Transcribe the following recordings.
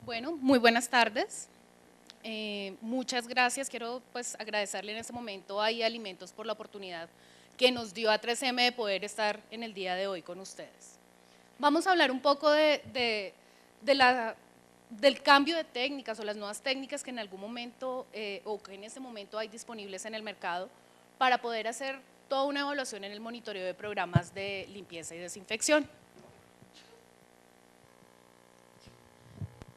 Bueno, muy buenas tardes. Muchas gracias. Quiero agradecerle en este momento a Alimentos por la oportunidad que nos dio a 3M de poder estar en el día de hoy con ustedes. Vamos a hablar un poco del cambio de técnicas o las nuevas técnicas que en algún momento o que en este momento hay disponibles en el mercado para poder hacer toda una evaluación en el monitoreo de programas de limpieza y desinfección.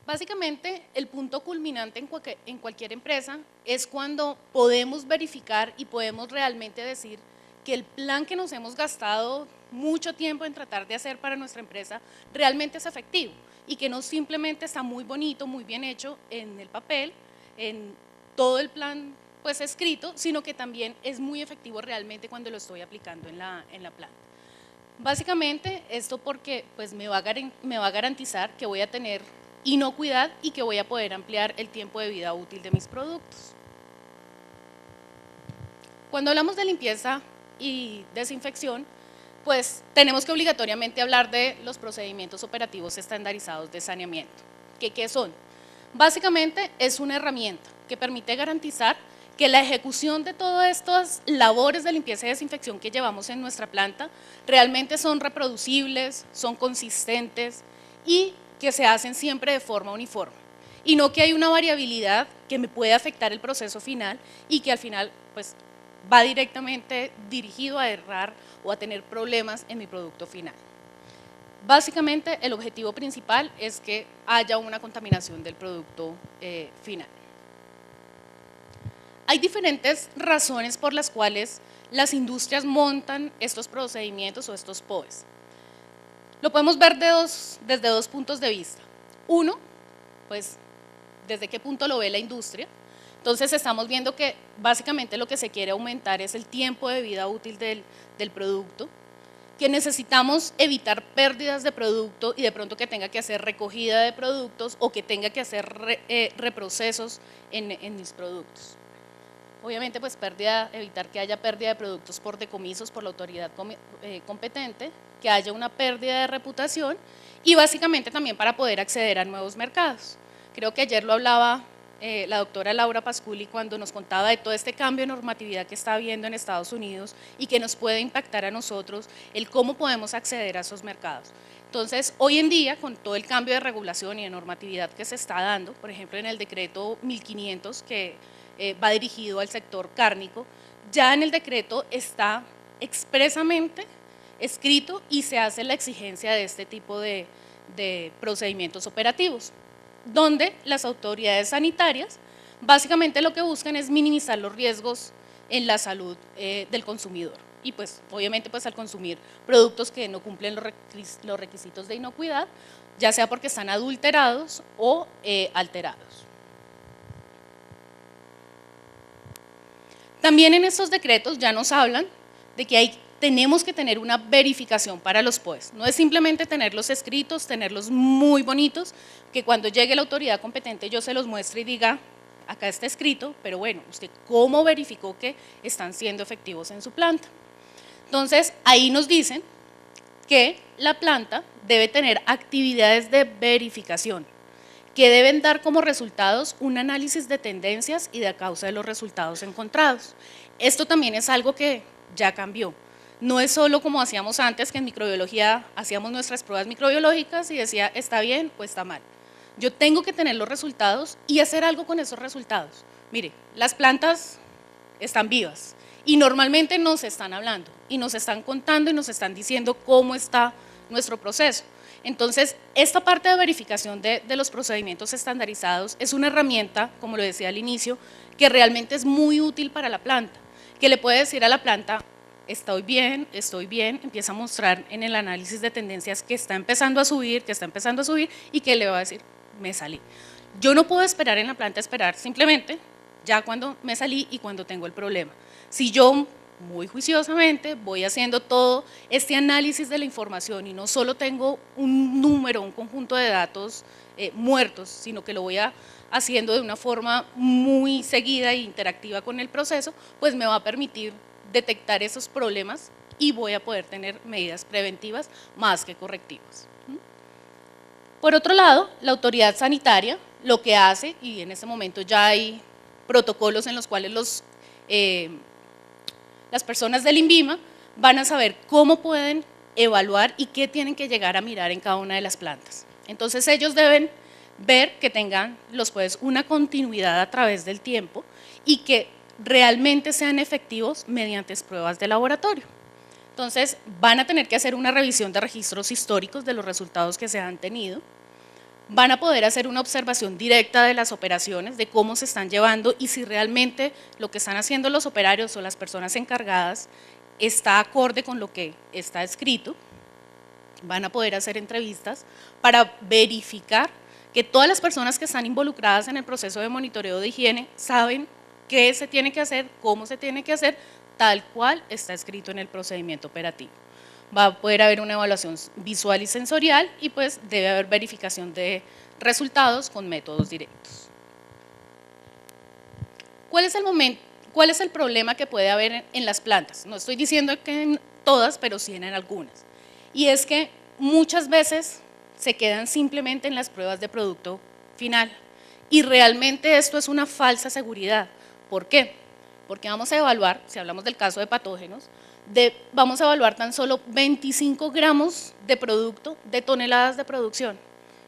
Básicamente, el punto culminante en cualquier empresa es cuando podemos verificar y podemos realmente decir que el plan que nos hemos gastado mucho tiempo en tratar de hacer para nuestra empresa realmente es efectivo y que no simplemente está muy bonito, muy bien hecho en el papel, en todo el plan escrito, sino que también es muy efectivo realmente cuando lo estoy aplicando en la planta. Básicamente, esto porque me va a garantizar que voy a tener inocuidad y que voy a poder ampliar el tiempo de vida útil de mis productos. Cuando hablamos de limpieza y desinfección, pues tenemos que obligatoriamente hablar de los procedimientos operativos estandarizados de saneamiento. ¿Qué son? Básicamente es una herramienta que permite garantizar que la ejecución de todas estas labores de limpieza y desinfección que llevamos en nuestra planta realmente son reproducibles, son consistentes y que se hacen siempre de forma uniforme y no que hay una variabilidad que me puede afectar el proceso final y que al final va directamente dirigido a errar o a tener problemas en mi producto final. Básicamente el objetivo principal es que haya una contaminación del producto final. Hay diferentes razones por las cuales las industrias montan estos procedimientos o estos POEs. Lo podemos ver desde dos puntos de vista. Uno, desde qué punto lo ve la industria. Entonces estamos viendo que básicamente lo que se quiere aumentar es el tiempo de vida útil del producto, que necesitamos evitar pérdidas de producto y de pronto que tenga que hacer recogida de productos o que tenga que hacer reprocesos en mis productos. Obviamente evitar que haya pérdida de productos por decomisos por la autoridad competente, que haya una pérdida de reputación y básicamente también para poder acceder a nuevos mercados. Creo que ayer lo hablaba la doctora Laura Pasculi cuando nos contaba de todo este cambio de normatividad que está habiendo en Estados Unidos y que nos puede impactar a nosotros el cómo podemos acceder a esos mercados. Entonces, hoy en día, con todo el cambio de regulación y de normatividad que se está dando, por ejemplo, en el decreto 1500 que va dirigido al sector cárnico, ya en el decreto está expresamente escrito y se hace la exigencia de este tipo de procedimientos operativos, donde las autoridades sanitarias básicamente lo que buscan es minimizar los riesgos en la salud del consumidor y obviamente al consumir productos que no cumplen los requisitos de inocuidad, ya sea porque están adulterados o alterados. También en estos decretos ya nos hablan de que tenemos que tener una verificación para los POEs. No es simplemente tenerlos escritos, tenerlos muy bonitos, que cuando llegue la autoridad competente yo se los muestre y diga, acá está escrito, pero bueno, ¿usted cómo verificó que están siendo efectivos en su planta? Entonces, ahí nos dicen que la planta debe tener actividades de verificación, que deben dar como resultados un análisis de tendencias y de causa de los resultados encontrados. Esto también es algo que ya cambió. No es solo como hacíamos antes, que en microbiología hacíamos nuestras pruebas microbiológicas y decía, está bien o está mal. Yo tengo que tener los resultados y hacer algo con esos resultados. Mire, las plantas están vivas y normalmente nos están hablando y nos están contando y nos están diciendo cómo está nuestro proceso. Entonces, esta parte de verificación de los procedimientos estandarizados es una herramienta, como lo decía al inicio, que realmente es muy útil para la planta, que le puede decir a la planta, estoy bien, empieza a mostrar en el análisis de tendencias que está empezando a subir, y que le va a decir, me salí. Yo no puedo esperar en la planta, simplemente ya cuando me salí y cuando tengo el problema. Si yo muy juiciosamente voy haciendo todo este análisis de la información y no solo tengo un número, un conjunto de datos muertos, sino que lo voy haciendo de una forma muy seguida e interactiva con el proceso, pues me va a permitir detectar esos problemas y voy a poder tener medidas preventivas más que correctivas. Por otro lado, la autoridad sanitaria lo que hace, y en este momento ya hay protocolos en los cuales las personas del INVIMA van a saber cómo pueden evaluar y qué tienen que llegar a mirar en cada una de las plantas. Entonces ellos deben ver que tengan los POEs una continuidad a través del tiempo y que realmente sean efectivos mediante pruebas de laboratorio. Entonces van a tener que hacer una revisión de registros históricos de los resultados que se han tenido, van a poder hacer una observación directa de las operaciones, de cómo se están llevando y si realmente lo que están haciendo los operarios o las personas encargadas está acorde con lo que está escrito. Van a poder hacer entrevistas para verificar que todas las personas que están involucradas en el proceso de monitoreo de higiene saben qué se tiene que hacer, cómo se tiene que hacer, tal cual está escrito en el procedimiento operativo. Va a poder haber una evaluación visual y sensorial y pues debe haber verificación de resultados con métodos directos. ¿Cuál es el problema que puede haber en las plantas? No estoy diciendo que en todas, pero sí en algunas. Y es que muchas veces se quedan simplemente en las pruebas de producto final. Y realmente esto es una falsa seguridad. ¿Por qué? Porque vamos a evaluar, si hablamos del caso de patógenos, vamos a evaluar tan solo 25 gramos de producto de toneladas de producción.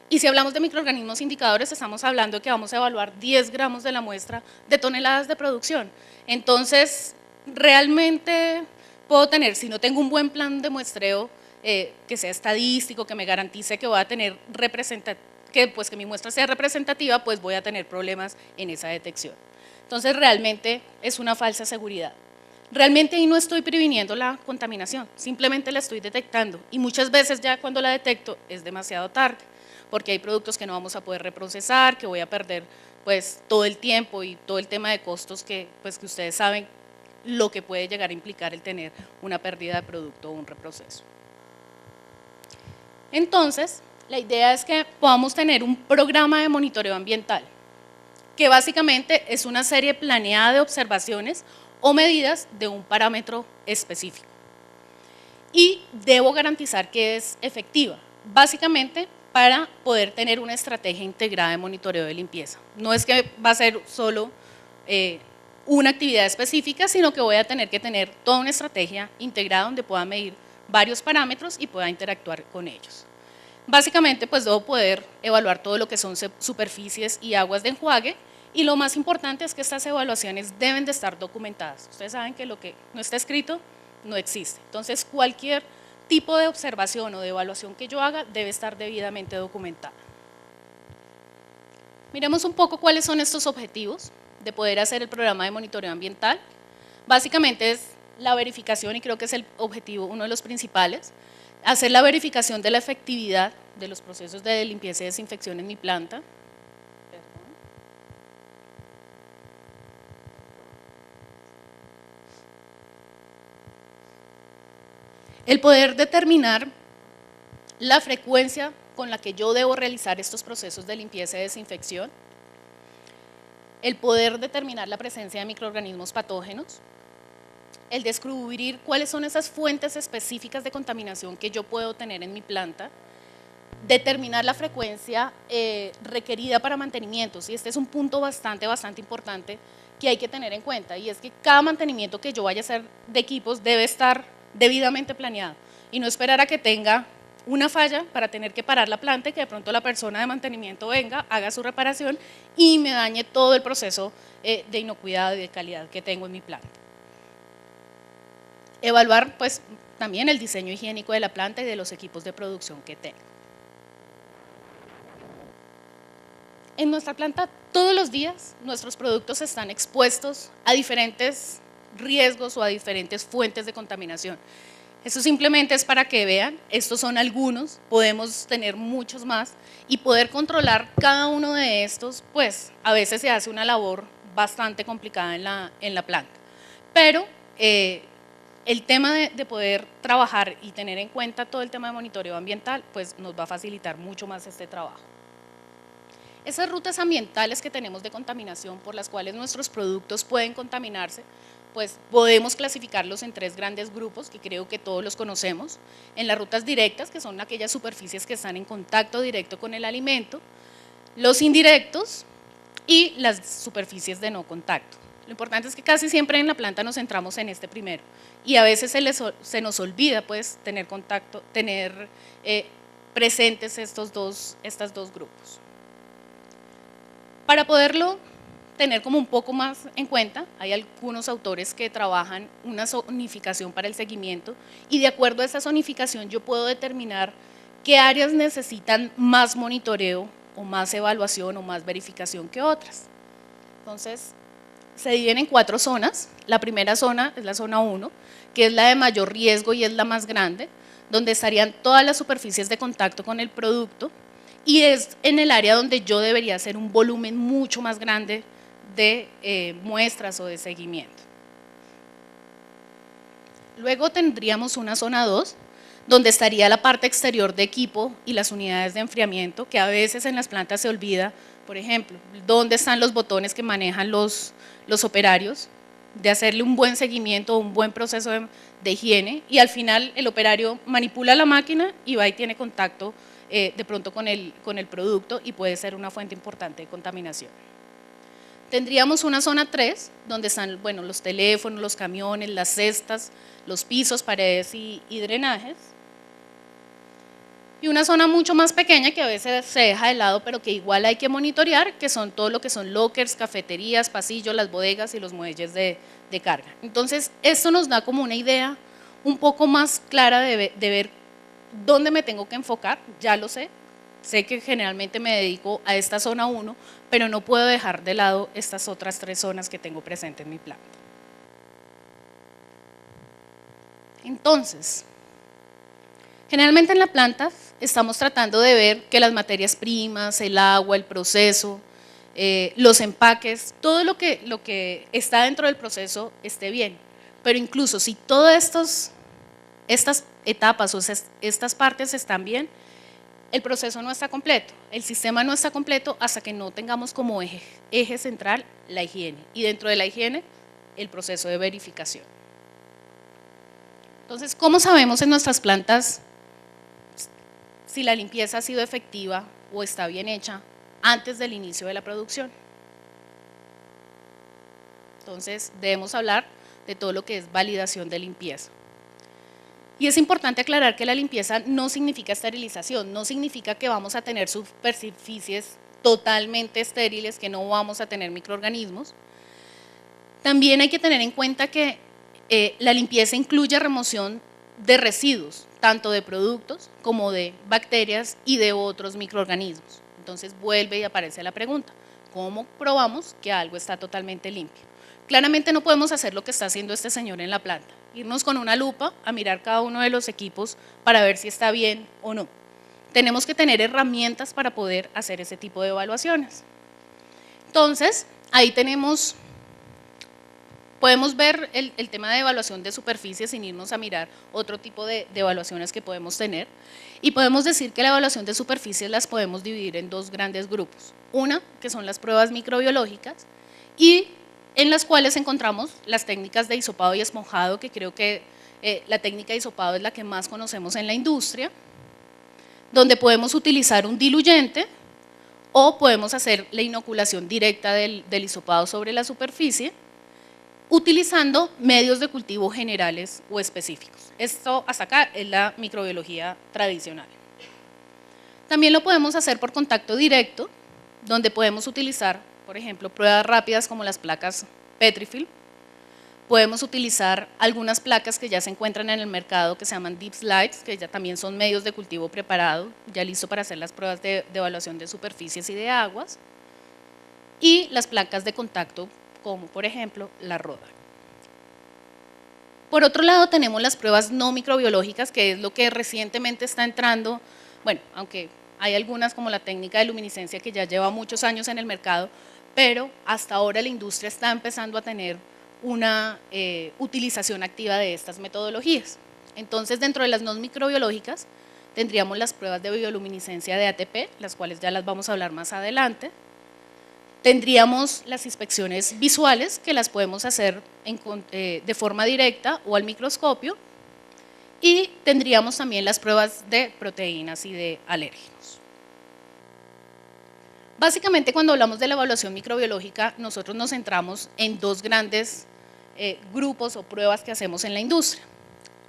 Y si hablamos de microorganismos indicadores, estamos hablando de que vamos a evaluar 10 gramos de la muestra de toneladas de producción. Entonces, realmente puedo tener, si no tengo un buen plan de muestreo, que sea estadístico, que me garantice que voy a tener que mi muestra sea representativa, pues voy a tener problemas en esa detección. Entonces, realmente es una falsa seguridad. Realmente ahí no estoy previniendo la contaminación, simplemente la estoy detectando y muchas veces ya cuando la detecto es demasiado tarde, porque hay productos que no vamos a poder reprocesar, que voy a perder pues todo el tiempo y todo el tema de costos que ustedes saben lo que puede llegar a implicar el tener una pérdida de producto o un reproceso. Entonces, la idea es que podamos tener un programa de monitoreo ambiental, que básicamente es una serie planeada de observaciones o medidas de un parámetro específico. Y debo garantizar que es efectiva, básicamente para poder tener una estrategia integrada de monitoreo de limpieza. No es que va a ser solo una actividad específica, sino que voy a tener que tener toda una estrategia integrada donde pueda medir varios parámetros y pueda interactuar con ellos. Básicamente, pues debo poder evaluar todo lo que son superficies y aguas de enjuague, y lo más importante es que estas evaluaciones deben de estar documentadas. Ustedes saben que lo que no está escrito no existe. Entonces, cualquier tipo de observación o de evaluación que yo haga debe estar debidamente documentada. Miremos un poco cuáles son estos objetivos de poder hacer el programa de monitoreo ambiental. Básicamente es la verificación, y creo que es el objetivo, uno de los principales, hacer la verificación de la efectividad de los procesos de limpieza y desinfección en mi planta. El poder determinar la frecuencia con la que yo debo realizar estos procesos de limpieza y desinfección, el poder determinar la presencia de microorganismos patógenos, el descubrir cuáles son esas fuentes específicas de contaminación que yo puedo tener en mi planta, determinar la frecuencia requerida para mantenimientos, y este es un punto bastante importante que hay que tener en cuenta, y es que cada mantenimiento que yo vaya a hacer de equipos debe estar debidamente planeado y no esperar a que tenga una falla para tener que parar la planta y que de pronto la persona de mantenimiento venga, haga su reparación y me dañe todo el proceso de inocuidad y de calidad que tengo en mi planta. Evaluar pues también el diseño higiénico de la planta y de los equipos de producción que tengo. En nuestra planta todos los días nuestros productos están expuestos a diferentes riesgos o a diferentes fuentes de contaminación. Eso simplemente es para que vean, estos son algunos, podemos tener muchos más y poder controlar cada uno de estos, pues a veces se hace una labor bastante complicada en la planta. Pero el tema de poder trabajar y tener en cuenta todo el tema de monitoreo ambiental, pues nos va a facilitar mucho más este trabajo. Esas rutas ambientales que tenemos de contaminación por las cuales nuestros productos pueden contaminarse, pues podemos clasificarlos en tres grandes grupos, que creo que todos los conocemos. En las rutas directas, que son aquellas superficies que están en contacto directo con el alimento, los indirectos y las superficies de no contacto. Lo importante es que casi siempre en la planta nos centramos en este primero, y a veces se nos olvida pues tener contacto, tener presentes estos dos grupos. Para poderlo tener como un poco más en cuenta, hay algunos autores que trabajan una zonificación para el seguimiento, y de acuerdo a esa zonificación yo puedo determinar qué áreas necesitan más monitoreo o más evaluación o más verificación que otras. Entonces, se dividen en 4 zonas. La primera zona es la zona 1, que es la de mayor riesgo y es la más grande, donde estarían todas las superficies de contacto con el producto, y es en el área donde yo debería hacer un volumen mucho más grande de muestras o de seguimiento. Luego tendríamos una zona 2, donde estaría la parte exterior de equipo y las unidades de enfriamiento, que a veces en las plantas se olvida, por ejemplo, dónde están los botones que manejan los operarios, de hacerle un buen seguimiento, un buen proceso de higiene, y al final el operario manipula la máquina y va y tiene contacto de pronto con el producto, y puede ser una fuente importante de contaminación. Tendríamos una zona 3, donde están los teléfonos, los camiones, las cestas, los pisos, paredes y drenajes. Y una zona mucho más pequeña que a veces se deja de lado, pero que igual hay que monitorear, que son todo lo que son lockers, cafeterías, pasillos, las bodegas y los muelles de carga. Entonces, esto nos da como una idea un poco más clara de ver dónde me tengo que enfocar. Ya lo sé que generalmente me dedico a esta zona 1, pero no puedo dejar de lado estas otras 3 zonas que tengo presentes en mi planta. Entonces, generalmente en la planta estamos tratando de ver que las materias primas, el agua, el proceso, los empaques, todo lo que está dentro del proceso esté bien, pero incluso si todas estas etapas o estas partes están bien, el proceso no está completo, el sistema no está completo hasta que no tengamos como eje central la higiene, y dentro de la higiene el proceso de verificación. Entonces, ¿cómo sabemos en nuestras plantas si la limpieza ha sido efectiva o está bien hecha antes del inicio de la producción? Entonces, debemos hablar de todo lo que es validación de limpieza. Y es importante aclarar que la limpieza no significa esterilización, no significa que vamos a tener superficies totalmente estériles, que no vamos a tener microorganismos. También hay que tener en cuenta que la limpieza incluye remoción de residuos, tanto de productos como de bacterias y de otros microorganismos. Entonces vuelve y aparece la pregunta, ¿cómo probamos que algo está totalmente limpio? Claramente no podemos hacer lo que está haciendo este señor en la planta, irnos con una lupa a mirar cada uno de los equipos para ver si está bien o no. Tenemos que tener herramientas para poder hacer ese tipo de evaluaciones. Entonces, ahí podemos ver el tema de evaluación de superficie sin irnos a mirar otro tipo de evaluaciones que podemos tener, y podemos decir que la evaluación de superficies las podemos dividir en 2 grandes grupos. Una, que son las pruebas microbiológicas, y en las cuales encontramos las técnicas de hisopado y esponjado, que creo que la técnica de hisopado es la que más conocemos en la industria, donde podemos utilizar un diluyente o podemos hacer la inoculación directa del hisopado sobre la superficie, utilizando medios de cultivo generales o específicos. Esto hasta acá es la microbiología tradicional. También lo podemos hacer por contacto directo, donde podemos utilizar, por ejemplo, pruebas rápidas como las placas Petrifilm. Podemos utilizar algunas placas que ya se encuentran en el mercado que se llaman Deep Slides, que ya también son medios de cultivo preparado, ya listo para hacer las pruebas de evaluación de superficies y de aguas. Y las placas de contacto, como por ejemplo la Roda. Por otro lado, tenemos las pruebas no microbiológicas, que es lo que recientemente está entrando, bueno, aunque hay algunas como la técnica de luminiscencia que ya lleva muchos años en el mercado, pero hasta ahora la industria está empezando a tener una utilización activa de estas metodologías. Entonces, dentro de las no microbiológicas, tendríamos las pruebas de bioluminiscencia de ATP, las cuales ya las vamos a hablar más adelante. Tendríamos las inspecciones visuales, que las podemos hacer de forma directa o al microscopio, y tendríamos también las pruebas de proteínas y de alérgenos. Básicamente, cuando hablamos de la evaluación microbiológica, nosotros nos centramos en dos grandes grupos o pruebas que hacemos en la industria.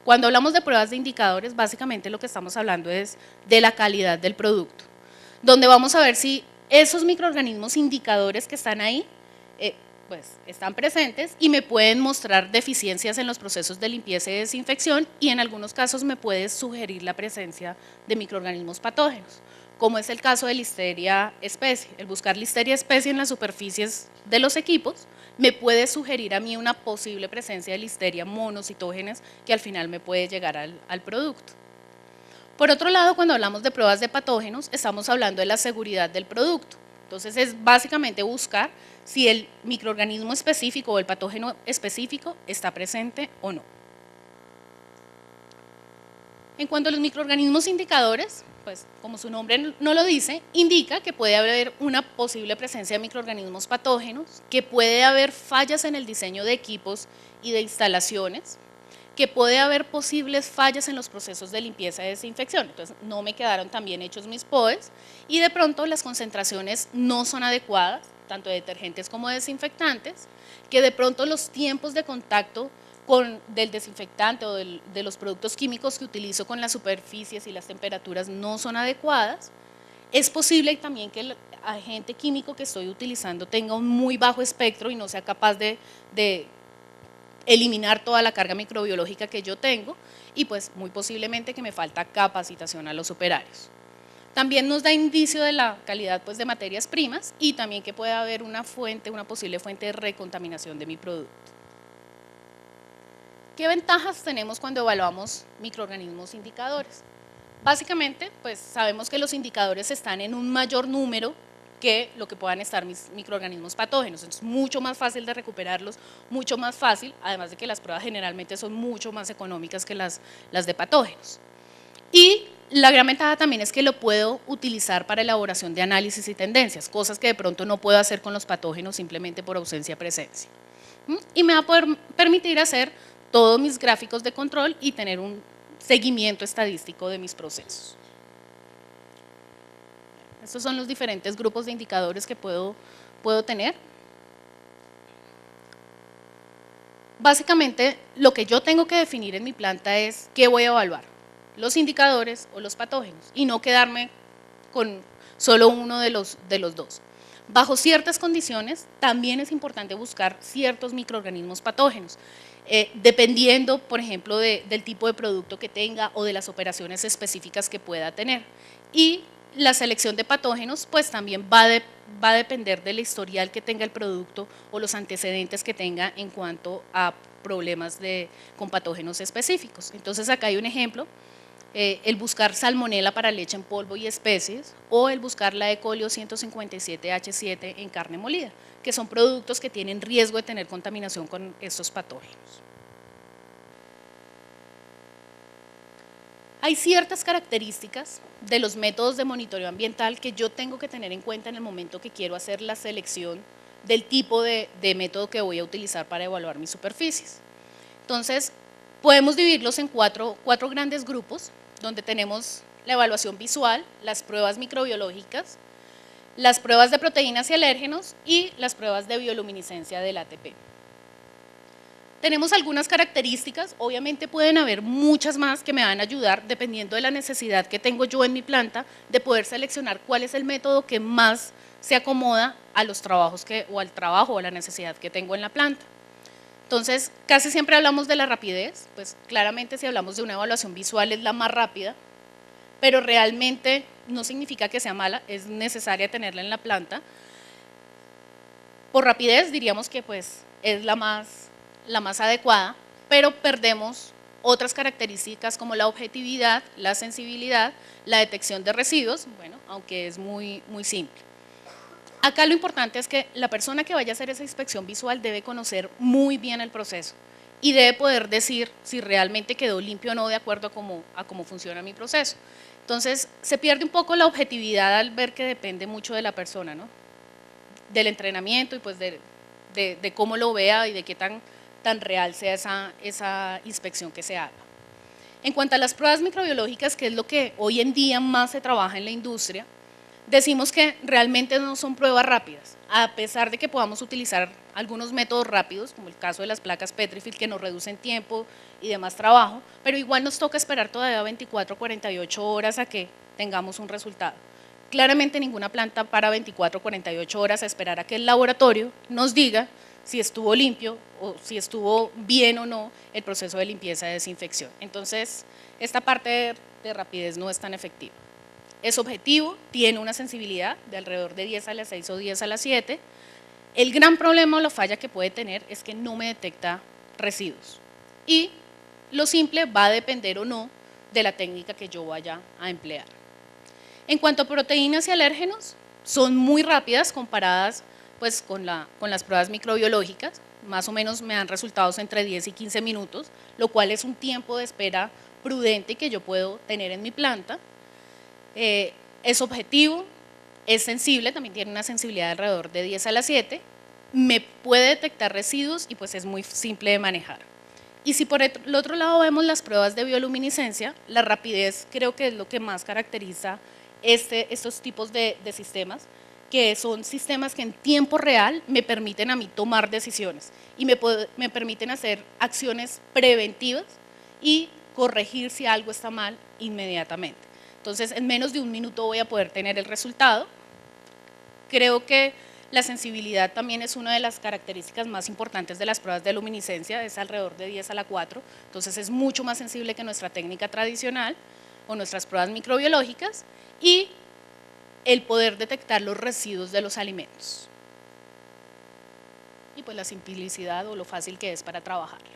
Cuando hablamos de pruebas de indicadores, básicamente lo que estamos hablando es de la calidad del producto, donde vamos a ver si esos microorganismos indicadores que están ahí, pues están presentes y me pueden mostrar deficiencias en los procesos de limpieza y desinfección, y en algunos casos me puede sugerir la presencia de microorganismos patógenos, como es el caso de Listeria especie. El buscar Listeria especie en las superficies de los equipos me puede sugerir a mí una posible presencia de Listeria monocitógenes que al final me puede llegar al producto. Por otro lado, cuando hablamos de pruebas de patógenos, estamos hablando de la seguridad del producto. Entonces, es básicamente buscar si el microorganismo específico o el patógeno específico está presente o no. En cuanto a los microorganismos indicadores, pues como su nombre no lo dice, indica que puede haber una posible presencia de microorganismos patógenos, que puede haber fallas en el diseño de equipos y de instalaciones, que puede haber posibles fallas en los procesos de limpieza y desinfección. Entonces, no me quedaron tan bien hechos mis POEs y de pronto las concentraciones no son adecuadas, tanto de detergentes como de desinfectantes, que de pronto los tiempos de contacto del desinfectante o de los productos químicos que utilizo con las superficies y las temperaturas no son adecuadas. Es posible también que el agente químico que estoy utilizando tenga un muy bajo espectro y no sea capaz de eliminar toda la carga microbiológica que yo tengo, y pues muy posiblemente que me falta capacitación a los operarios. También nos da indicio de la calidad pues de materias primas y también que puede haber una posible fuente de recontaminación de mi producto. ¿Qué ventajas tenemos cuando evaluamos microorganismos indicadores? Básicamente, pues sabemos que los indicadores están en un mayor número que lo que puedan estar mis microorganismos patógenos. Es mucho más fácil de recuperarlos, mucho más fácil, además de que las pruebas generalmente son mucho más económicas que las de patógenos. Y la gran ventaja también es que lo puedo utilizar para elaboración de análisis y tendencias, cosas que de pronto no puedo hacer con los patógenos simplemente por ausencia de presencia. Y me va a poder permitir hacer todos mis gráficos de control y tener un seguimiento estadístico de mis procesos. Estos son los diferentes grupos de indicadores que puedo tener. Básicamente, lo que yo tengo que definir en mi planta es qué voy a evaluar, los indicadores o los patógenos, y no quedarme con solo uno de los dos. Bajo ciertas condiciones, también es importante buscar ciertos microorganismos patógenos, dependiendo, por ejemplo, del tipo de producto que tenga o de las operaciones específicas que pueda tener. Y la selección de patógenos pues también va a depender del historial que tenga el producto o los antecedentes que tenga en cuanto a problemas con patógenos específicos. Entonces, acá hay un ejemplo, el buscar salmonela para leche en polvo y especies, o el buscar la E. coli 157H7 en carne molida, que son productos que tienen riesgo de tener contaminación con estos patógenos. Hay ciertas características de los métodos de monitoreo ambiental que yo tengo que tener en cuenta en el momento que quiero hacer la selección del tipo de método que voy a utilizar para evaluar mis superficies. Entonces, podemos dividirlos en cuatro grandes grupos, donde tenemos la evaluación visual, las pruebas microbiológicas, las pruebas de proteínas y alérgenos y las pruebas de bioluminiscencia del ATP. Tenemos algunas características, obviamente pueden haber muchas más que me van a ayudar, dependiendo de la necesidad que tengo yo en mi planta, de poder seleccionar cuál es el método que más se acomoda a los trabajos al trabajo o a la necesidad que tengo en la planta. Entonces, casi siempre hablamos de la rapidez, pues claramente si hablamos de una evaluación visual es la más rápida, pero realmente no significa que sea mala, es necesaria tenerla en la planta. Por rapidez diríamos que pues es la más adecuada, pero perdemos otras características como la objetividad, la sensibilidad, la detección de residuos, bueno, aunque es muy simple. Acá lo importante es que la persona que vaya a hacer esa inspección visual debe conocer muy bien el proceso y debe poder decir si realmente quedó limpio o no de acuerdo a cómo funciona mi proceso. Entonces, se pierde un poco la objetividad al ver que depende mucho de la persona, ¿no? del entrenamiento y pues de cómo lo vea y de qué tan real sea esa inspección que se haga. En cuanto a las pruebas microbiológicas, que es lo que hoy en día más se trabaja en la industria, decimos que realmente no son pruebas rápidas, a pesar de que podamos utilizar algunos métodos rápidos, como el caso de las placas Petrifilm, que nos reducen tiempo y demás trabajo, pero igual nos toca esperar todavía 24 o 48 horas a que tengamos un resultado. Claramente ninguna planta para 24 o 48 horas a esperar a que el laboratorio nos diga si estuvo limpio o si estuvo bien o no el proceso de limpieza y desinfección. Entonces, esta parte de rapidez no es tan efectiva. Es objetivo, tiene una sensibilidad de alrededor de 10 a la 6 o 10 a la 7. El gran problema o la falla que puede tener es que no me detecta residuos. Y lo simple va a depender o no de la técnica que yo vaya a emplear. En cuanto a proteínas y alérgenos, son muy rápidas comparadas pues, con las pruebas microbiológicas, más o menos me dan resultados entre 10 y 15 minutos, lo cual es un tiempo de espera prudente que yo puedo tener en mi planta. Es objetivo, es sensible, también tiene una sensibilidad de alrededor de 10 a la 7, me puede detectar residuos y pues es muy simple de manejar. Y si por el otro lado vemos las pruebas de bioluminiscencia, la rapidez creo que es lo que más caracteriza estos tipos de sistemas, que son sistemas que en tiempo real me permiten a mí tomar decisiones y me permiten hacer acciones preventivas y corregir si algo está mal inmediatamente. Entonces, en menos de un minuto voy a poder tener el resultado. Creo que la sensibilidad también es una de las características más importantes de las pruebas de luminiscencia, es alrededor de 10 a la 4, entonces es mucho más sensible que nuestra técnica tradicional o nuestras pruebas microbiológicas, y el poder detectar los residuos de los alimentos. Y pues la simplicidad o lo fácil que es para trabajarlo.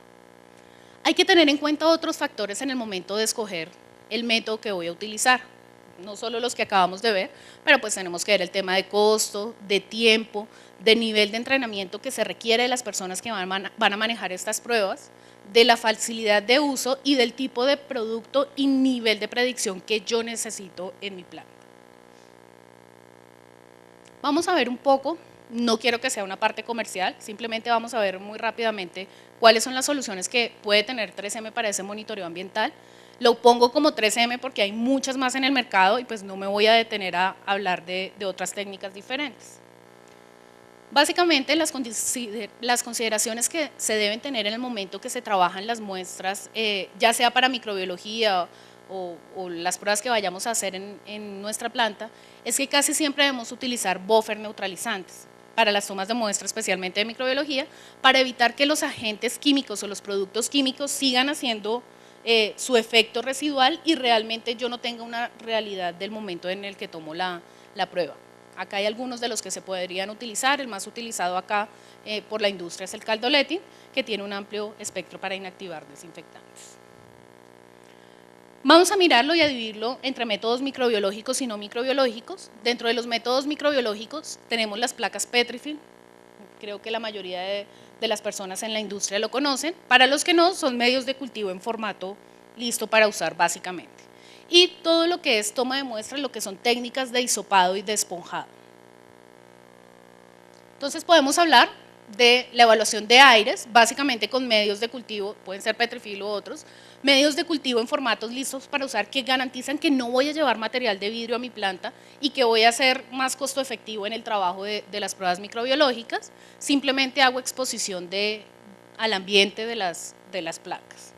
Hay que tener en cuenta otros factores en el momento de escoger el método que voy a utilizar, no solo los que acabamos de ver, pero pues tenemos que ver el tema de costo, de tiempo, de nivel de entrenamiento que se requiere de las personas que van a manejar estas pruebas, de la facilidad de uso y del tipo de producto y nivel de predicción que yo necesito en mi planta. Vamos a ver un poco, no quiero que sea una parte comercial, simplemente vamos a ver muy rápidamente cuáles son las soluciones que puede tener 3M para ese monitoreo ambiental. Lo pongo como 3M porque hay muchas más en el mercado y pues no me voy a detener a hablar de otras técnicas diferentes. Básicamente las consideraciones que se deben tener en el momento que se trabajan las muestras, ya sea para microbiología o las pruebas que vayamos a hacer en nuestra planta, es que casi siempre debemos utilizar buffer neutralizantes para las tomas de muestra, especialmente de microbiología, para evitar que los agentes químicos o los productos químicos sigan haciendo su efecto residual y realmente yo no tenga una realidad del momento en el que tomo la prueba. Acá hay algunos de los que se podrían utilizar, el más utilizado acá por la industria es el caldoletin, que tiene un amplio espectro para inactivar desinfectantes. Vamos a mirarlo y a dividirlo entre métodos microbiológicos y no microbiológicos. Dentro de los métodos microbiológicos tenemos las placas Petrifilm, creo que la mayoría de las personas en la industria lo conocen, para los que no, son medios de cultivo en formato listo para usar básicamente. Y todo lo que es toma de muestras, lo que son técnicas de hisopado y de esponjado. Entonces podemos hablar de la evaluación de aires, básicamente con medios de cultivo, pueden ser Petrifilm u otros, medios de cultivo en formatos listos para usar que garantizan que no voy a llevar material de vidrio a mi planta y que voy a ser más costo efectivo en el trabajo de las pruebas microbiológicas, simplemente hago exposición al ambiente de las placas.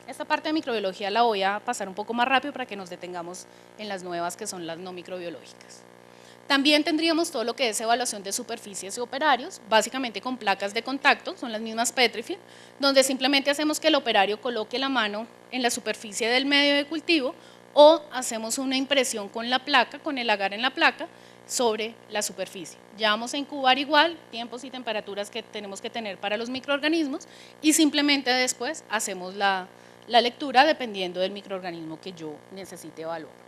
Esta parte de microbiología la voy a pasar un poco más rápido para que nos detengamos en las nuevas que son las no microbiológicas. También tendríamos todo lo que es evaluación de superficies y operarios, básicamente con placas de contacto, son las mismas Petrifilm, donde simplemente hacemos que el operario coloque la mano en la superficie del medio de cultivo o hacemos una impresión con la placa, con el agar en la placa, sobre la superficie. Ya vamos a incubar igual tiempos y temperaturas que tenemos que tener para los microorganismos y simplemente después hacemos la lectura dependiendo del microorganismo que yo necesite evaluar.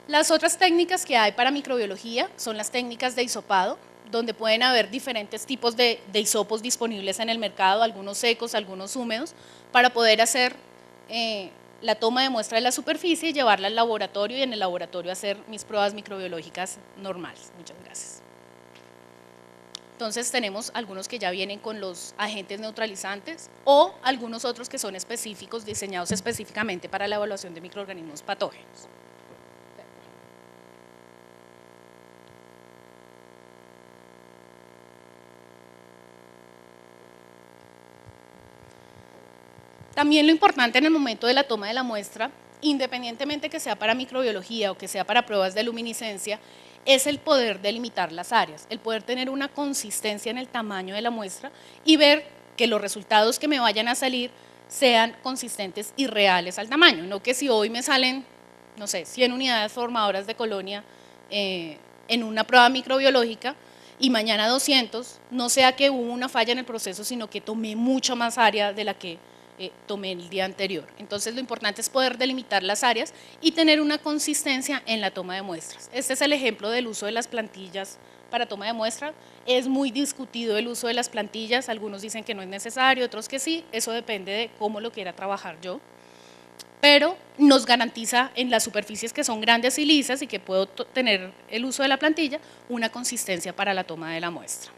Las otras técnicas que hay para microbiología son las técnicas de hisopado, donde pueden haber diferentes tipos de hisopos disponibles en el mercado, algunos secos, algunos húmedos, para poder hacer la toma de muestra de la superficie y llevarla al laboratorio y en el laboratorio hacer mis pruebas microbiológicas normales. Muchas gracias. Entonces tenemos algunos que ya vienen con los agentes neutralizantes o algunos otros que son específicos, diseñados específicamente para la evaluación de microorganismos patógenos. También lo importante en el momento de la toma de la muestra, independientemente que sea para microbiología o que sea para pruebas de luminiscencia, es el poder delimitar las áreas, el poder tener una consistencia en el tamaño de la muestra y ver que los resultados que me vayan a salir sean consistentes y reales al tamaño, no que si hoy me salen, no sé, 100 unidades formadoras de colonia en una prueba microbiológica y mañana 200, no sea que hubo una falla en el proceso, sino que tomé mucha más área de la que tomé el día anterior. Entonces lo importante es poder delimitar las áreas y tener una consistencia en la toma de muestras. Este es el ejemplo del uso de las plantillas para toma de muestra. Es muy discutido el uso de las plantillas, algunos dicen que no es necesario, otros que sí, eso depende de cómo lo quiera trabajar yo, pero nos garantiza en las superficies que son grandes y lisas y que puedo tener el uso de la plantilla, una consistencia para la toma de la muestra.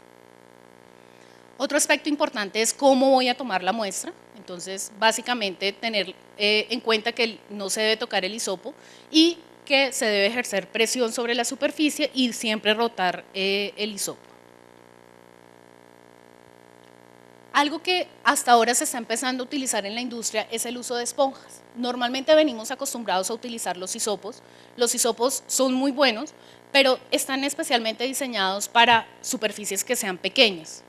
Otro aspecto importante es cómo voy a tomar la muestra. Entonces, básicamente tener en cuenta que no se debe tocar el hisopo y que se debe ejercer presión sobre la superficie y siempre rotar el hisopo. Algo que hasta ahora se está empezando a utilizar en la industria es el uso de esponjas. Normalmente venimos acostumbrados a utilizar los hisopos. Los hisopos son muy buenos, pero están especialmente diseñados para superficies que sean pequeñas.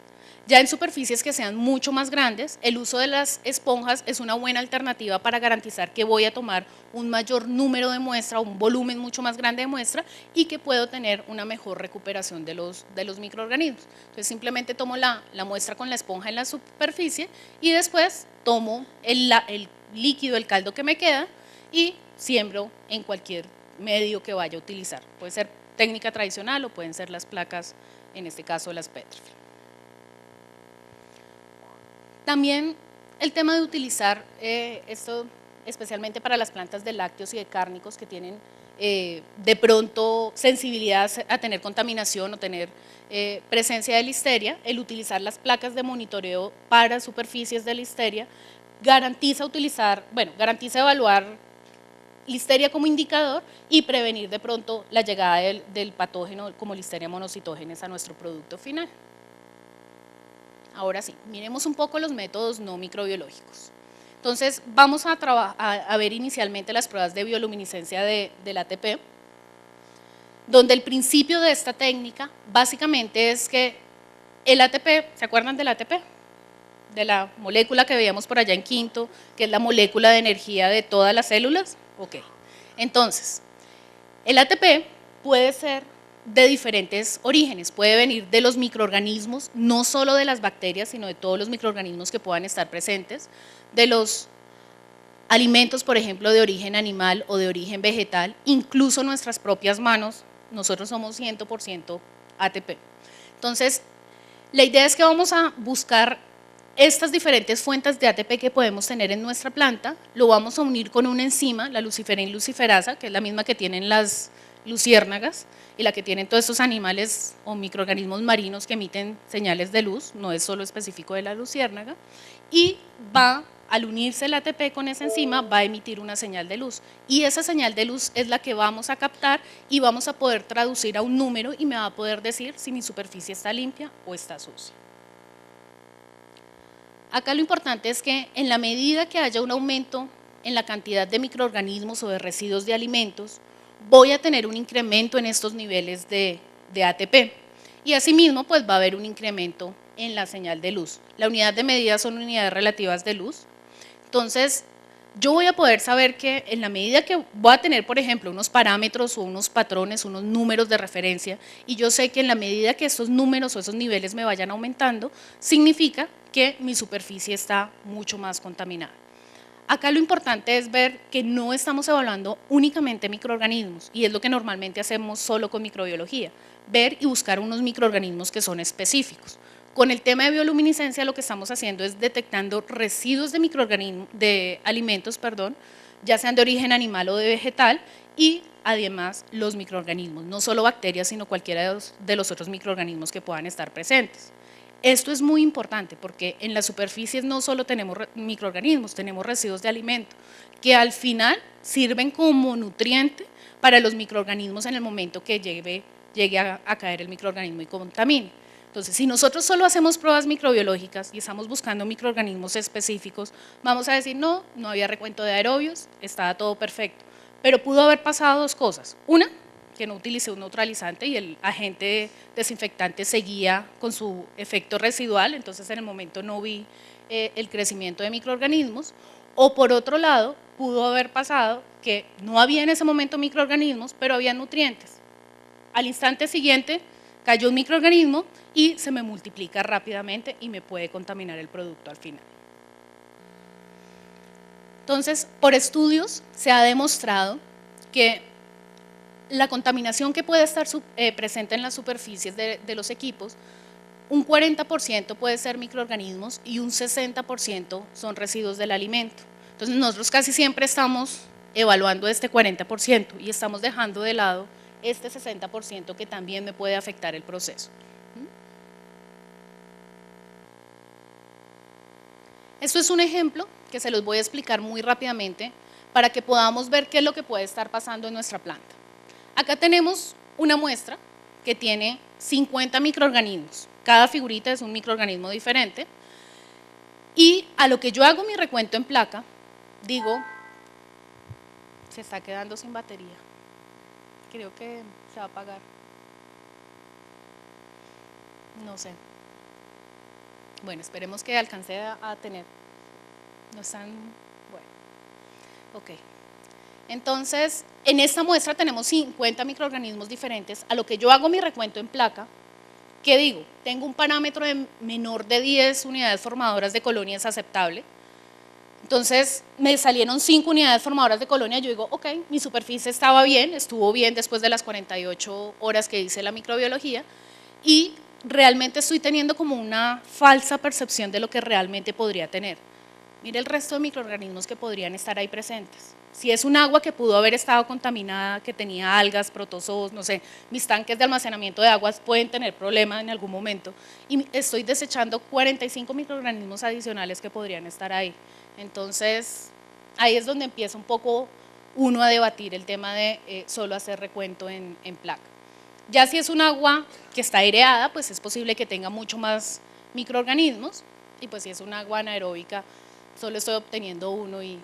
Ya en superficies que sean mucho más grandes, el uso de las esponjas es una buena alternativa para garantizar que voy a tomar un mayor número de muestra, un volumen mucho más grande de muestra y que puedo tener una mejor recuperación de los microorganismos. Entonces simplemente tomo la muestra con la esponja en la superficie y después tomo el líquido, el caldo que me queda y siembro en cualquier medio que vaya a utilizar. Puede ser técnica tradicional o pueden ser las placas, en este caso las Petrifilm. También el tema de utilizar esto especialmente para las plantas de lácteos y de cárnicos que tienen de pronto sensibilidad a tener contaminación o tener presencia de listeria, el utilizar las placas de monitoreo para superficies de listeria garantiza evaluar listeria como indicador y prevenir de pronto la llegada del patógeno como listeria monocitógenes a nuestro producto final. Ahora sí, miremos un poco los métodos no microbiológicos. Entonces, vamos a ver inicialmente las pruebas de bioluminiscencia del ATP, donde el principio de esta técnica básicamente es que el ATP, ¿se acuerdan del ATP? De la molécula que veíamos por allá en quinto, que es la molécula de energía de todas las células. Ok, entonces, el ATP puede ser de diferentes orígenes, puede venir de los microorganismos, no solo de las bacterias, sino de todos los microorganismos que puedan estar presentes, de los alimentos, por ejemplo, de origen animal o de origen vegetal, incluso nuestras propias manos, nosotros somos 100% ATP. Entonces, la idea es que vamos a buscar estas diferentes fuentes de ATP que podemos tener en nuestra planta, lo vamos a unir con una enzima, la luciferina luciferasa, que es la misma que tienen las luciérnagas y la que tienen todos estos animales o microorganismos marinos que emiten señales de luz, no es solo específico de la luciérnaga, y al unirse el ATP con esa enzima, va a emitir una señal de luz, y esa señal de luz es la que vamos a captar y vamos a poder traducir a un número y me va a poder decir si mi superficie está limpia o está sucia. Acá lo importante es que en la medida que haya un aumento en la cantidad de microorganismos o de residuos de alimentos, voy a tener un incremento en estos niveles de ATP y asimismo pues va a haber un incremento en la señal de luz. La unidad de medida son unidades relativas de luz, entonces yo voy a poder saber que en la medida que voy a tener, por ejemplo, unos parámetros o unos patrones, unos números de referencia, y yo sé que en la medida que estos números o esos niveles me vayan aumentando, significa que mi superficie está mucho más contaminada. Acá lo importante es ver que no estamos evaluando únicamente microorganismos, y es lo que normalmente hacemos solo con microbiología, ver y buscar unos microorganismos que son específicos. Con el tema de bioluminiscencia lo que estamos haciendo es detectando residuos de alimentos, ya sean de origen animal o de vegetal, y además los microorganismos, no solo bacterias, sino cualquiera de los otros microorganismos que puedan estar presentes. Esto es muy importante porque en las superficies no solo tenemos microorganismos, tenemos residuos de alimento que al final sirven como nutriente para los microorganismos en el momento que llegue a caer el microorganismo y contamine. Entonces, si nosotros solo hacemos pruebas microbiológicas y estamos buscando microorganismos específicos, vamos a decir, no había recuento de aerobios, estaba todo perfecto. Pero pudo haber pasado dos cosas. Una, que no utilicé un neutralizante y el agente desinfectante seguía con su efecto residual, entonces en el momento no vi el crecimiento de microorganismos. O por otro lado, pudo haber pasado que no había en ese momento microorganismos, pero había nutrientes. Al instante siguiente cayó un microorganismo y se me multiplica rápidamente y me puede contaminar el producto al final. Entonces, por estudios se ha demostrado que la contaminación que puede estar presente en las superficies de los equipos, un 40% puede ser microorganismos y un 60% son residuos del alimento. Entonces, nosotros casi siempre estamos evaluando este 40% y estamos dejando de lado este 60% que también me puede afectar el proceso. Esto es un ejemplo que se los voy a explicar muy rápidamente para que podamos ver qué es lo que puede estar pasando en nuestra planta. Acá tenemos una muestra que tiene 50 microorganismos. Cada figurita es un microorganismo diferente. Y a lo que yo hago mi recuento en placa, digo, se está quedando sin batería. Creo que se va a apagar. No sé. Bueno, esperemos que alcance a tener. No están. Bueno. Ok. Entonces, en esta muestra tenemos 50 microorganismos diferentes. A lo que yo hago mi recuento en placa, ¿qué digo? Tengo un parámetro de menor de 10 unidades formadoras de colonia es aceptable. Entonces, me salieron 5 unidades formadoras de colonia. Yo digo, ok, mi superficie estaba bien, estuvo bien después de las 48 horas que hice la microbiología y realmente estoy teniendo como una falsa percepción de lo que realmente podría tener. Mire el resto de microorganismos que podrían estar ahí presentes. Si es un agua que pudo haber estado contaminada, que tenía algas, protozoos, no sé, mis tanques de almacenamiento de aguas pueden tener problemas en algún momento y estoy desechando 45 microorganismos adicionales que podrían estar ahí. Entonces, ahí es donde empieza un poco uno a debatir el tema de solo hacer recuento en placa. Ya si es un agua que está aireada, pues es posible que tenga mucho más microorganismos y pues si es un agua anaeróbica, solo estoy obteniendo uno y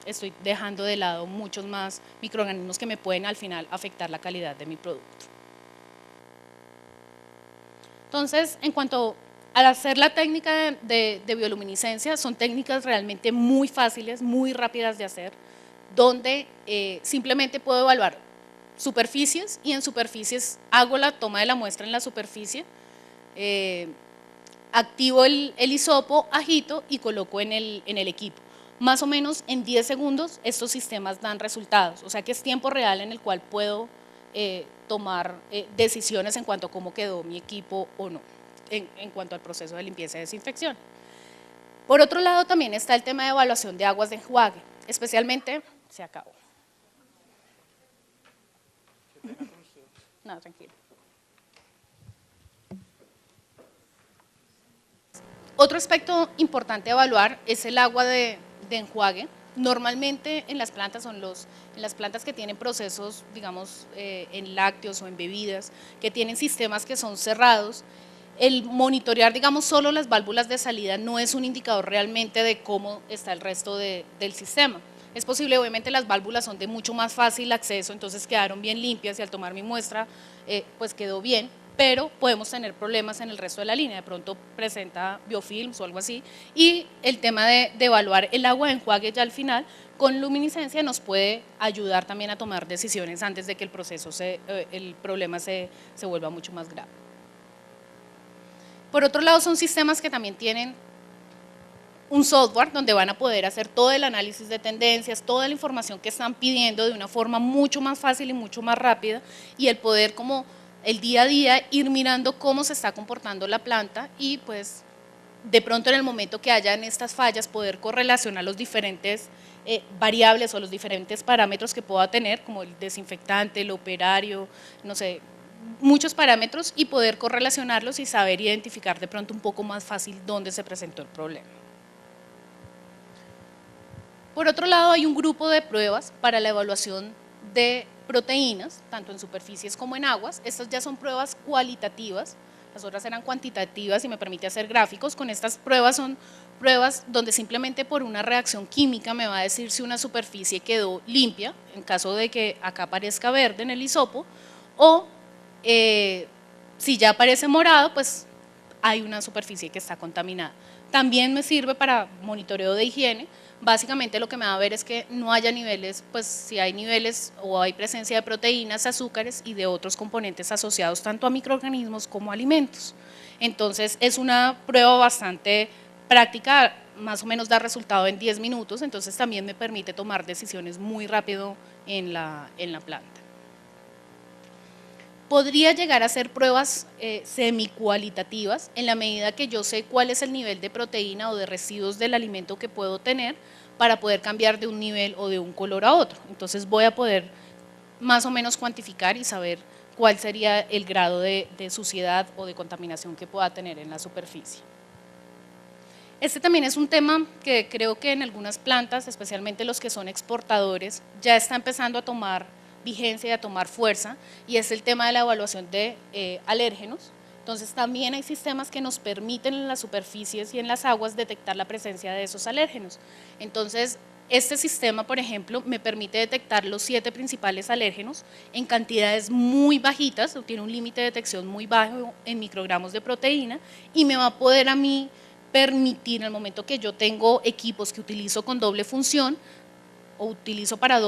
estoy dejando de lado muchos más microorganismos que me pueden al final afectar la calidad de mi producto. Entonces, en cuanto al hacer la técnica de bioluminiscencia, son técnicas realmente muy fáciles, muy rápidas de hacer, donde simplemente puedo evaluar superficies y en superficies hago la toma de la muestra en la superficie, activo el hisopo, agito y coloco en el equipo. Más o menos en 10 segundos estos sistemas dan resultados, o sea que es tiempo real en el cual puedo tomar decisiones en cuanto a cómo quedó mi equipo o no, en cuanto al proceso de limpieza y desinfección. Por otro lado también está el tema de evaluación de aguas de enjuague, especialmente, se acabó. No, tranquilo. Otro aspecto importante a evaluar es el agua de enjuague. Normalmente en las plantas en las plantas que tienen procesos, digamos, en lácteos o en bebidas, que tienen sistemas que son cerrados, el monitorear, digamos, solo las válvulas de salida no es un indicador realmente de cómo está el resto del sistema. Es posible, obviamente las válvulas son de mucho más fácil acceso, entonces quedaron bien limpias y al tomar mi muestra, pues quedó bien, pero podemos tener problemas en el resto de la línea, de pronto presenta biofilms o algo así, y el tema de evaluar el agua de enjuague ya al final, con luminiscencia nos puede ayudar también a tomar decisiones antes de que el proceso, el problema se vuelva mucho más grave. Por otro lado, son sistemas que también tienen un software donde van a poder hacer todo el análisis de tendencias, toda la información que están pidiendo de una forma mucho más fácil y mucho más rápida y el poder como el día a día ir mirando cómo se está comportando la planta y pues de pronto en el momento que hayan estas fallas poder correlacionar los diferentes variables o los diferentes parámetros que pueda tener, como el desinfectante, el operario, no sé, muchos parámetros, y poder correlacionarlos y saber identificar de pronto un poco más fácil dónde se presentó el problema. Por otro lado, hay un grupo de pruebas para la evaluación de proteínas, tanto en superficies como en aguas. Estas ya son pruebas cualitativas, las otras eran cuantitativas y me permite hacer gráficos. Con estas pruebas son pruebas donde simplemente por una reacción química me va a decir si una superficie quedó limpia, en caso de que acá aparezca verde en el hisopo, o si ya aparece morado, pues hay una superficie que está contaminada. También me sirve para monitoreo de higiene. Básicamente lo que me va a ver es que no haya niveles, pues si hay niveles o hay presencia de proteínas, azúcares y de otros componentes asociados tanto a microorganismos como a alimentos. Entonces es una prueba bastante práctica, más o menos da resultado en 10 minutos, entonces también me permite tomar decisiones muy rápido en la planta. Podría llegar a hacer pruebas semicualitativas en la medida que yo sé cuál es el nivel de proteína o de residuos del alimento que puedo tener para poder cambiar de un nivel o de un color a otro. Entonces voy a poder más o menos cuantificar y saber cuál sería el grado de suciedad o de contaminación que pueda tener en la superficie. Este también es un tema que creo que en algunas plantas, especialmente los que son exportadores, ya está empezando a tomar vigencia y a tomar fuerza, y es el tema de la evaluación de alérgenos. Entonces también hay sistemas que nos permiten en las superficies y en las aguas detectar la presencia de esos alérgenos. Entonces este sistema, por ejemplo, me permite detectar los 7 principales alérgenos en cantidades muy bajitas, tiene un límite de detección muy bajo en microgramos de proteína, y me va a poder a mí permitir, en el momento que yo tengo equipos que utilizo con doble función, o utilizo para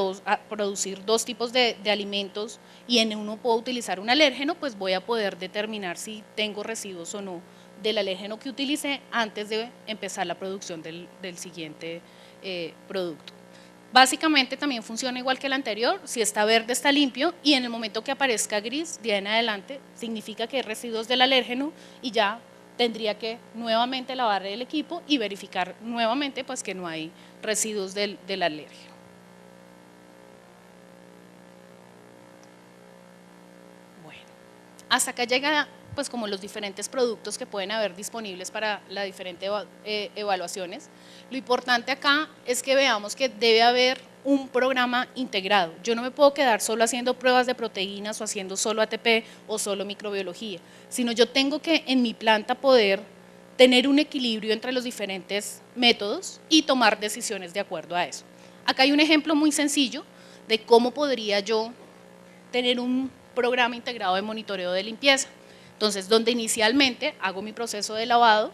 producir 2 tipos de alimentos y en uno puedo utilizar un alérgeno, pues voy a poder determinar si tengo residuos o no del alérgeno que utilicé antes de empezar la producción del siguiente producto. Básicamente también funciona igual que el anterior, si está verde está limpio, y en el momento que aparezca gris, de ahí en adelante, significa que hay residuos del alérgeno y ya tendría que nuevamente lavar el equipo y verificar nuevamente pues que no hay residuos del alérgeno. Hasta acá llega pues como los diferentes productos que pueden haber disponibles para las diferentes evaluaciones. Lo importante acá es que veamos que debe haber un programa integrado. Yo no me puedo quedar solo haciendo pruebas de proteínas o haciendo solo ATP o solo microbiología, sino yo tengo que en mi planta poder tener un equilibrio entre los diferentes métodos y tomar decisiones de acuerdo a eso. Acá hay un ejemplo muy sencillo de cómo podría yo tener un programa integrado de monitoreo de limpieza. Entonces, donde inicialmente hago mi proceso de lavado,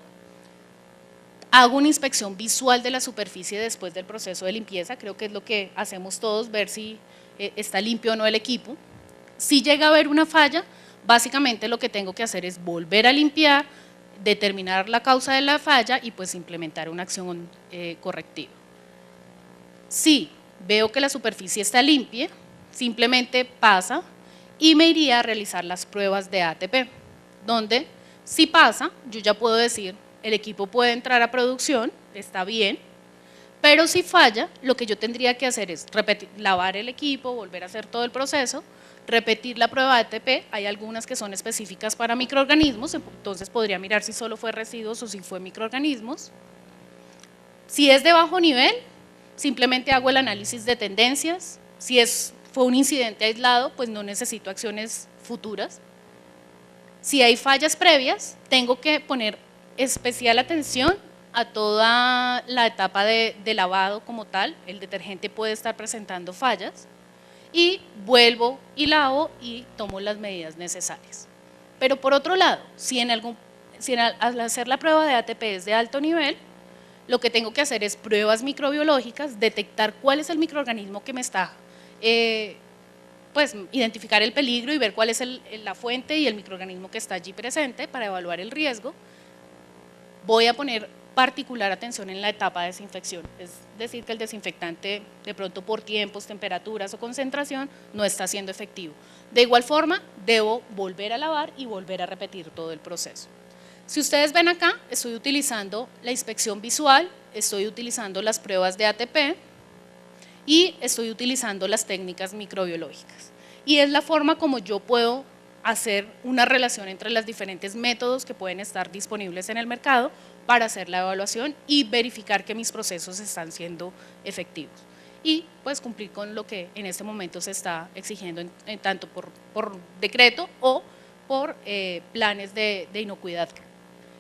hago una inspección visual de la superficie después del proceso de limpieza, creo que es lo que hacemos todos, ver si está limpio o no el equipo. Si llega a haber una falla, básicamente lo que tengo que hacer es volver a limpiar, determinar la causa de la falla y pues implementar una acción correctiva. Si veo que la superficie está limpia, simplemente pasa y me iría a realizar las pruebas de ATP, donde si pasa, yo ya puedo decir, el equipo puede entrar a producción, está bien, pero si falla, lo que yo tendría que hacer es lavar el equipo, volver a hacer todo el proceso, repetir la prueba de ATP, hay algunas que son específicas para microorganismos, entonces podría mirar si solo fue residuos o si fue microorganismos. Si es de bajo nivel, simplemente hago el análisis de tendencias, si fue un incidente aislado, pues no necesito acciones futuras. Si hay fallas previas, tengo que poner especial atención a toda la etapa de lavado como tal, el detergente puede estar presentando fallas, y vuelvo y lavo y tomo las medidas necesarias. Pero por otro lado, si al hacer la prueba de ATP es de alto nivel, lo que tengo que hacer es pruebas microbiológicas, detectar cuál es el microorganismo que me está pues identificar el peligro y ver cuál es la fuente y el microorganismo que está allí presente para evaluar el riesgo. Voy a poner particular atención en la etapa de desinfección, es decir que el desinfectante de pronto por tiempos, temperaturas o concentración no está siendo efectivo. De igual forma, debo volver a lavar y volver a repetir todo el proceso. Si ustedes ven acá, estoy utilizando la inspección visual, estoy utilizando las pruebas de ATP y estoy utilizando las técnicas microbiológicas. Y es la forma como yo puedo hacer una relación entre los diferentes métodos que pueden estar disponibles en el mercado para hacer la evaluación y verificar que mis procesos están siendo efectivos. Y pues cumplir con lo que en este momento se está exigiendo tanto por decreto o por planes de inocuidad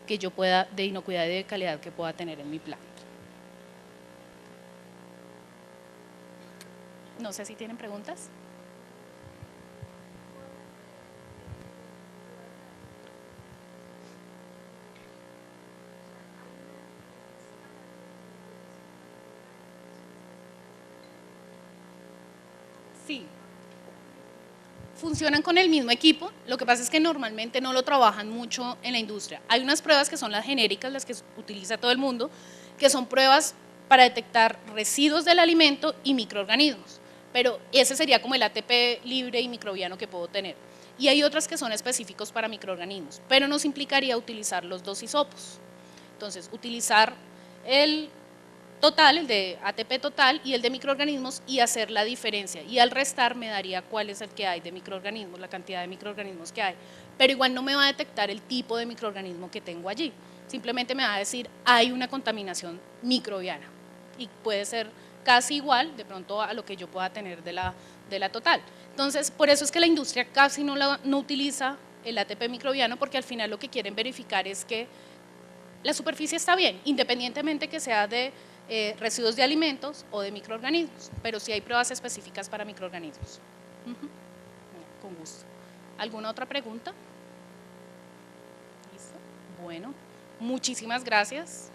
que yo pueda, de inocuidad y de calidad que pueda tener en mi plan. No sé si tienen preguntas. Sí. Funcionan con el mismo equipo, lo que pasa es que normalmente no lo trabajan mucho en la industria. Hay unas pruebas que son las genéricas, las que utiliza todo el mundo, que son pruebas para detectar residuos del alimento y microorganismos, pero ese sería como el ATP libre y microbiano que puedo tener. Y hay otras que son específicos para microorganismos, pero nos implicaría utilizar los dos hisopos. Entonces, utilizar el total, el de ATP total y el de microorganismos y hacer la diferencia. Y al restar me daría cuál es el que hay de microorganismos, la cantidad de microorganismos que hay. Pero igual no me va a detectar el tipo de microorganismo que tengo allí. Simplemente me va a decir, hay una contaminación microbiana. Y puede ser casi igual de pronto a lo que yo pueda tener de la total. Entonces, por eso es que la industria casi no utiliza el ATP microbiano, porque al final lo que quieren verificar es que la superficie está bien, independientemente que sea de residuos de alimentos o de microorganismos, pero sí hay pruebas específicas para microorganismos. Con gusto. ¿Alguna otra pregunta? ¿Listo? Bueno, muchísimas gracias.